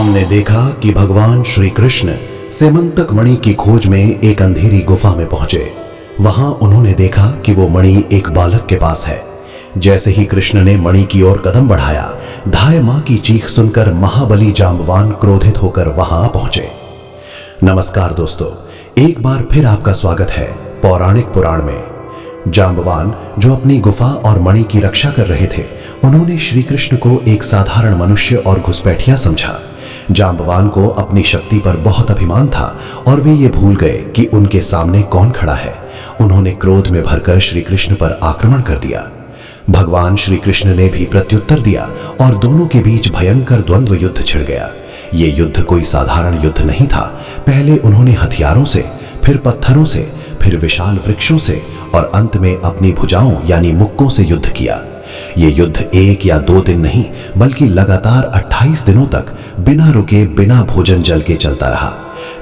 हमने देखा कि भगवान श्री कृष्ण सेमंतक मणि की खोज में एक अंधेरी गुफा में पहुंचे। वहां उन्होंने देखा कि वो मणि एक बालक के पास है। जैसे ही कृष्ण ने मणि की ओर कदम बढ़ाया, धाय मां की चीख सुनकर महाबली जांबवान क्रोधित होकर वहां पहुंचे। नमस्कार दोस्तों, एक बार फिर आपका स्वागत है पौराणिक पुराण में। जांबवान जो अपनी गुफा और मणि की रक्षा कर रहे थे, उन्होंने श्री कृष्ण को एक साधारण मनुष्य और घुसपैठिया समझा। जांबवान को अपनी शक्ति पर बहुत अभिमान था और वे ये भूल गए कि उनके सामने कौन खड़ा है। उन्होंने क्रोध में भरकर श्री कृष्ण पर आक्रमण कर दिया। भगवान श्री कृष्ण ने भी प्रत्युत्तर दिया और दोनों के बीच भयंकर द्वंद्व युद्ध छिड़ गया। ये युद्ध कोई साधारण युद्ध नहीं था। पहले उन्होंने हथियारों से, फिर पत्थरों से, फिर विशाल वृक्षों से और अंत में अपनी भुजाओं यानी मुक्कों से युद्ध किया। ये युद्ध एक या दो दिन नहीं, बल्कि लगातार 28 दिनों तक बिना रुके, बिना भोजन जल के चलता रहा।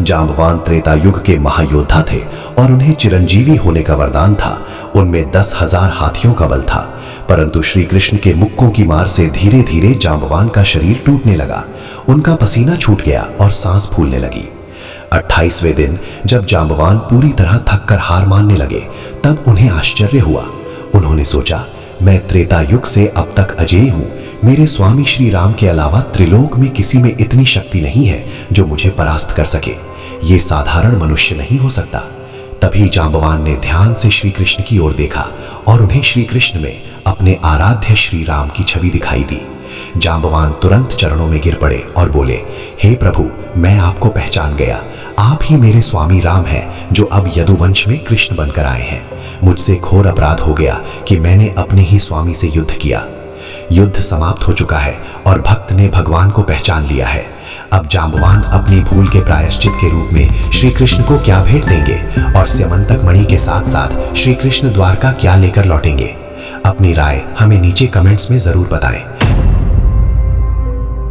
जांबवान त्रेता युग के महायोद्धा थे और उन्हें चिरंजीवी होने का वरदान था। उनमें 10,000 हाथियों का बल था, परंतु श्री कृष्ण के मुक्कों की मार से धीरे धीरे जांबवान का शरीर टूटने लगा। उनका पसीना छूट गया और सांस फूलने लगी। 28वें दिन जब जांबवान पूरी तरह थककर हार मानने लगे, तब उन्हें आश्चर्य हुआ। उन्होंने सोचा, मैं त्रेता युग से अब तक अजेय हूं। मेरे स्वामी श्री राम के अलावा त्रिलोक में किसी में इतनी शक्ति नहीं है जो मुझे परास्त कर सके। ये साधारण मनुष्य नहीं हो सकता। तभी जांबवान ने ध्यान से श्री कृष्ण की ओर देखा और उन्हें श्री कृष्ण में अपने आराध्य श्री राम की छवि दिखाई दी। जांबवान तुरंत चरणों में गिर पड़े और बोले, हे प्रभु, मैं आपको पहचान गया। आप ही मेरे स्वामी राम हैं जो अब यदुवंश में कृष्ण बनकर आए हैं। मुझसे घोर अपराध हो गया कि मैंने अपने ही स्वामी से युद्ध किया। युद्ध समाप्त हो चुका है और भक्त ने भगवान को पहचान लिया है। अब जांबवान अपनी भूल के प्रायश्चित के रूप में श्री कृष्ण को क्या भेंट देंगे और सेमंतक मणि के साथ साथ श्री कृष्ण द्वारका क्या लेकर लौटेंगे? अपनी राय हमें नीचे कमेंट्स में जरूर बताएं।